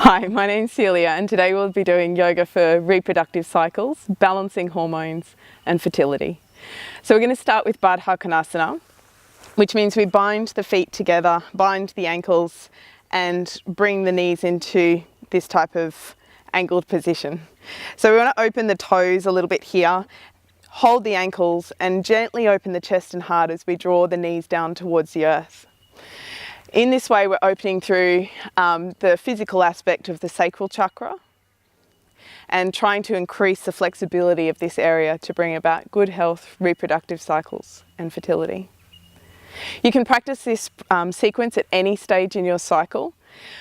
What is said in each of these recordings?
Hi, my name's Celia and today we'll be doing yoga for reproductive cycles, balancing hormones and fertility. So we're going to start with Panasana, which means we bind the feet together, bind the ankles and bring the knees into this type of angled position. So we want to open the toes a little bit here, hold the ankles and gently open the chest and heart as we draw the knees down towards the earth. In this way, we're opening through the physical aspect of the sacral chakra and trying to increase the flexibility of this area to bring about good health, reproductive cycles and fertility. You can practice this sequence at any stage in your cycle.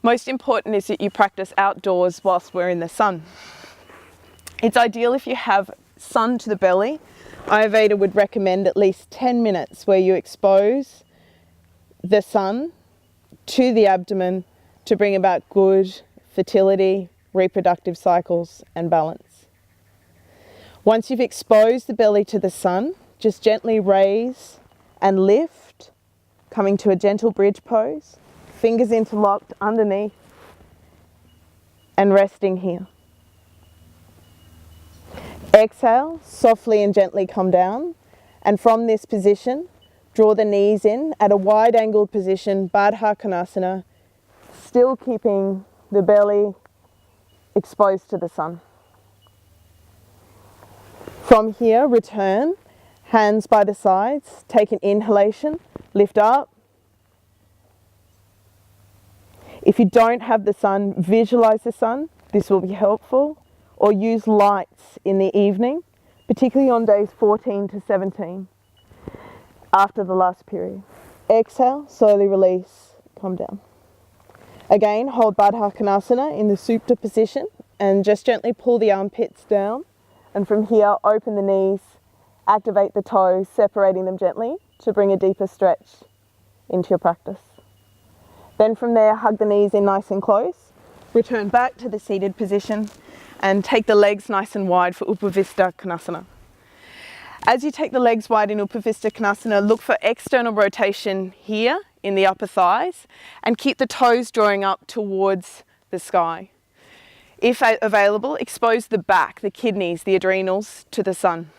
Most important is that you practice outdoors whilst we're in the sun. It's ideal if you have sun to the belly. Ayurveda would recommend at least 10 minutes where you expose the sun to the abdomen to bring about good fertility, reproductive cycles and balance. Once you've exposed the belly to the sun, just gently raise and lift, coming to a gentle bridge pose, fingers interlocked underneath and resting here. Exhale, softly and gently come down, and from this position draw the knees in at a wide angled position, Panasana, still keeping the belly exposed to the sun. From here, return, hands by the sides, take an inhalation, lift up. If you don't have the sun, visualize the sun, this will be helpful, or use lights in the evening, particularly on days 14 to 17. After the last period. Exhale, slowly release, come down. Again, hold Panasana in the Supta position and just gently pull the armpits down. And from here, open the knees, activate the toes, separating them gently to bring a deeper stretch into your practice. Then from there, hug the knees in nice and close. Return back to the seated position and take the legs nice and wide for Upavista Konasana. As you take the legs wide in Upavista Konasana, look for external rotation here in the upper thighs and keep the toes drawing up towards the sky. If available, expose the back, the kidneys, the adrenals to the sun.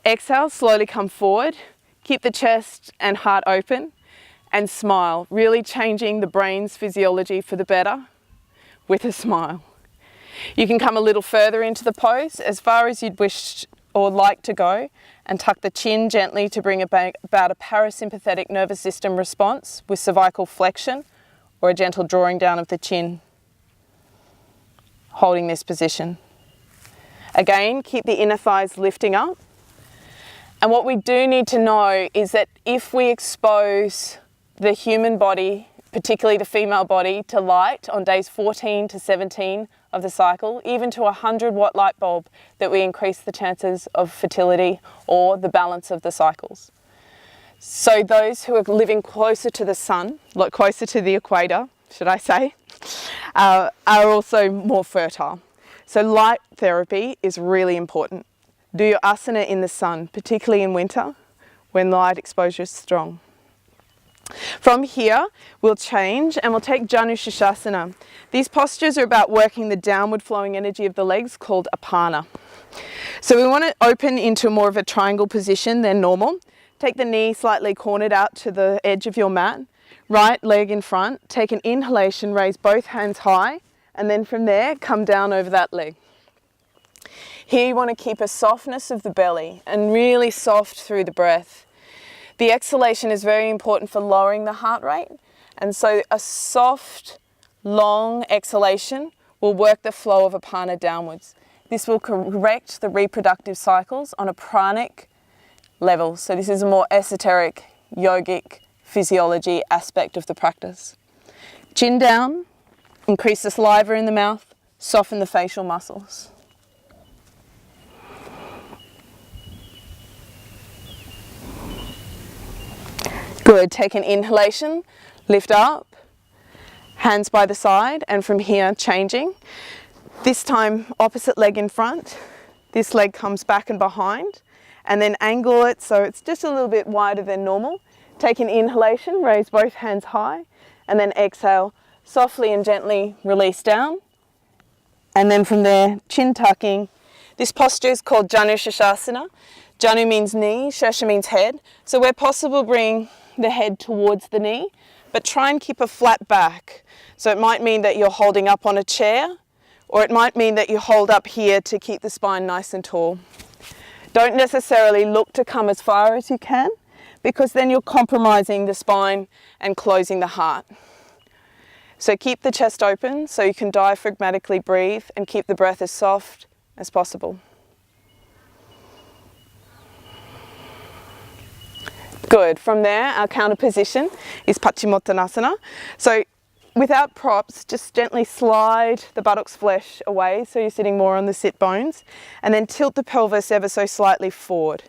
Exhale, slowly come forward, keep the chest and heart open and smile, really changing the brain's physiology for the better with a smile. You can come a little further into the pose, as far as you'd wish or like to go, and tuck the chin gently to bring about a parasympathetic nervous system response with cervical flexion or a gentle drawing down of the chin. Holding this position. Again, keep the inner thighs lifting up. And what we do need to know is that if we expose the human body, particularly the female body, to light on days 14 to 17 of the cycle, even to a 100-watt light bulb, that we increase the chances of fertility or the balance of the cycles. So those who are living closer to the sun, like closer to the equator, should I say, are also more fertile. So light therapy is really important. Do your asana in the sun, particularly in winter when light exposure is strong. From here, we'll change and we'll take Janu Shishasana. These postures are about working the downward flowing energy of the legs, called Apana. So we want to open into more of a triangle position than normal. Take the knee slightly cornered out to the edge of your mat. Right leg in front. Take an inhalation, raise both hands high, and then from there, come down over that leg. Here you want to keep a softness of the belly and really soft through the breath. The exhalation is very important for lowering the heart rate, and so a soft, long exhalation will work the flow of Apana downwards. This will correct the reproductive cycles on a pranic level. So this is a more esoteric, yogic physiology aspect of the practice. Chin down, increase the saliva in the mouth, soften the facial muscles. Good, take an inhalation, lift up, hands by the side, and from here changing. This time opposite leg in front, this leg comes back and behind, and then angle it so it's just a little bit wider than normal. Take an inhalation, raise both hands high, and then exhale, softly and gently release down. And then from there, chin tucking. This posture is called Janu Shashasana. Janu means knee, Shasha means head. So where possible, bring the head towards the knee, but try and keep a flat back. So it might mean that you're holding up on a chair, or it might mean that you hold up here to keep the spine nice and tall. Don't necessarily look to come as far as you can, because then you're compromising the spine and closing the heart. So keep the chest open so you can diaphragmatically breathe and keep the breath as soft as possible. Good. From there, our counter position is Paschimottanasana. So without props, just gently slide the buttocks flesh away so you're sitting more on the sit bones, and then tilt the pelvis ever so slightly forward.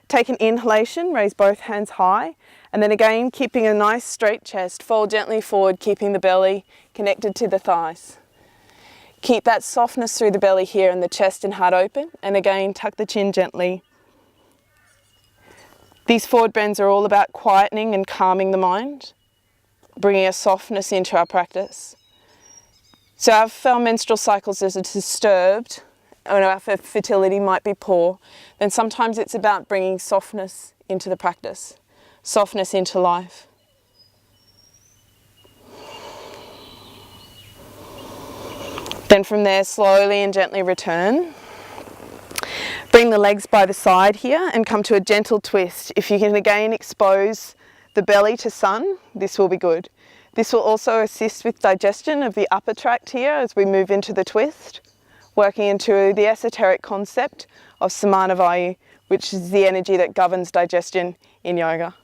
Take an inhalation, raise both hands high, and then again, keeping a nice straight chest, fold gently forward, keeping the belly connected to the thighs. Keep that softness through the belly here and the chest and heart open, and again, tuck the chin gently. These forward bends are all about quietening and calming the mind, bringing a softness into our practice. So if our menstrual cycles are disturbed, or our fertility might be poor, then sometimes it's about bringing softness into the practice, softness into life. Then from there, slowly and gently return. Bring the legs by the side here and come to a gentle twist. If you can again expose the belly to sun, this will be good. This will also assist with digestion of the upper tract here as we move into the twist, working into the esoteric concept of Samana Vayu, which is the energy that governs digestion in yoga.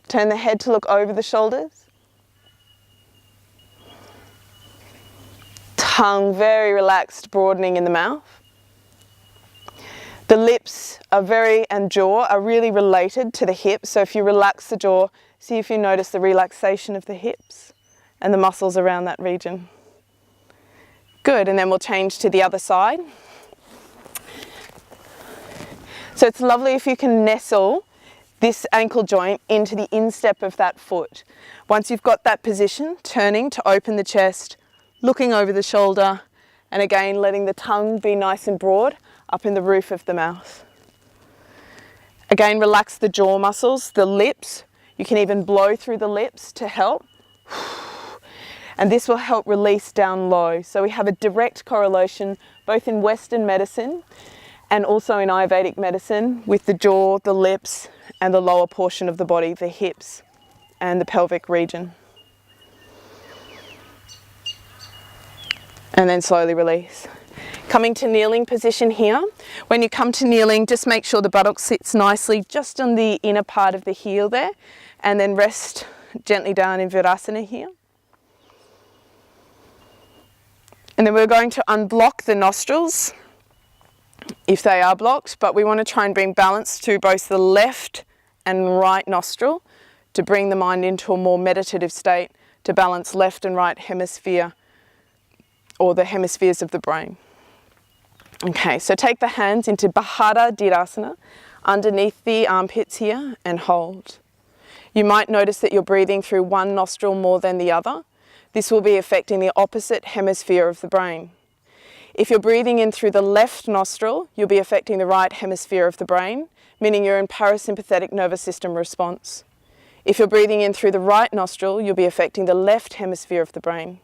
Turn the head to look over the shoulders. Tongue very relaxed, broadening in the mouth. The lips and jaw are really related to the hips, so if you relax the jaw, see if you notice the relaxation of the hips and the muscles around that region. Good, and then we'll change to the other side. So it's lovely if you can nestle this ankle joint into the instep of that foot. Once you've got that position, turning to open the chest, looking over the shoulder, and again letting the tongue be nice and broad up in the roof of the mouth. Again, relax the jaw muscles, the lips. You can even blow through the lips to help. And this will help release down low. So we have a direct correlation both in Western medicine and also in Ayurvedic medicine with the jaw, the lips, and the lower portion of the body, the hips and the pelvic region. And then slowly release. Coming to kneeling position here. When you come to kneeling, just make sure the buttock sits nicely just on the inner part of the heel there, and then rest gently down in Virasana here. And then we're going to unblock the nostrils if they are blocked, but we want to try and bring balance to both the left and right nostril to bring the mind into a more meditative state, to balance left and right hemisphere or the hemispheres of the brain. Okay, so take the hands into Bahara Didasana, underneath the armpits here, and hold. You might notice that you're breathing through one nostril more than the other. This will be affecting the opposite hemisphere of the brain. If you're breathing in through the left nostril, you'll be affecting the right hemisphere of the brain, meaning you're in parasympathetic nervous system response. If you're breathing in through the right nostril, you'll be affecting the left hemisphere of the brain.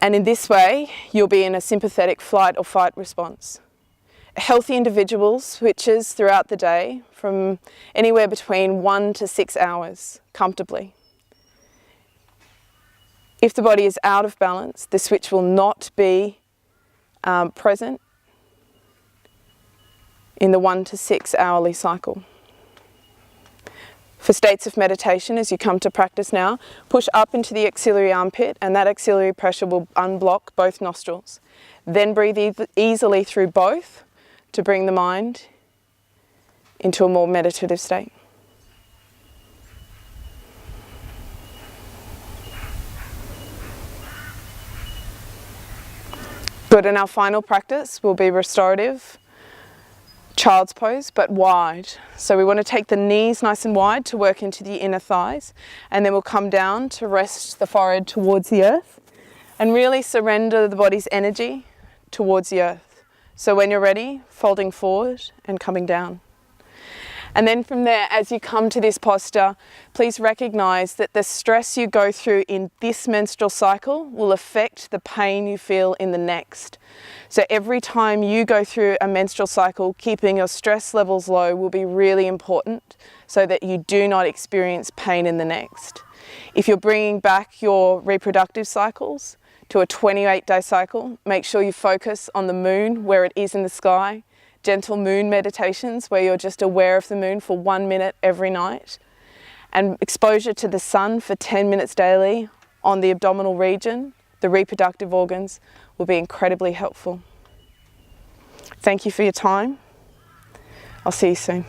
And in this way, you'll be in a sympathetic flight or fight response. A healthy individual switches throughout the day from anywhere between 1 to 6 hours comfortably. If the body is out of balance, the switch will not be present in the 1 to 6 hourly cycle. For states of meditation, as you come to practice now, push up into the axillary armpit, and that axillary pressure will unblock both nostrils. Then breathe easily through both to bring the mind into a more meditative state. Good, and our final practice will be restorative child's pose, but wide. So we want to take the knees nice and wide to work into the inner thighs, and then we'll come down to rest the forehead towards the earth and really surrender the body's energy towards the earth. So when you're ready, folding forward and coming down. And then from there, as you come to this posture, please recognize that the stress you go through in this menstrual cycle will affect the pain you feel in the next. So every time you go through a menstrual cycle, keeping your stress levels low will be really important so that you do not experience pain in the next. If you're bringing back your reproductive cycles to a 28-day cycle, make sure you focus on the moon where it is in the sky. Gentle moon meditations where you're just aware of the moon for 1 minute every night, and exposure to the sun for 10 minutes daily on the abdominal region, the reproductive organs, will be incredibly helpful. Thank you for your time. I'll see you soon.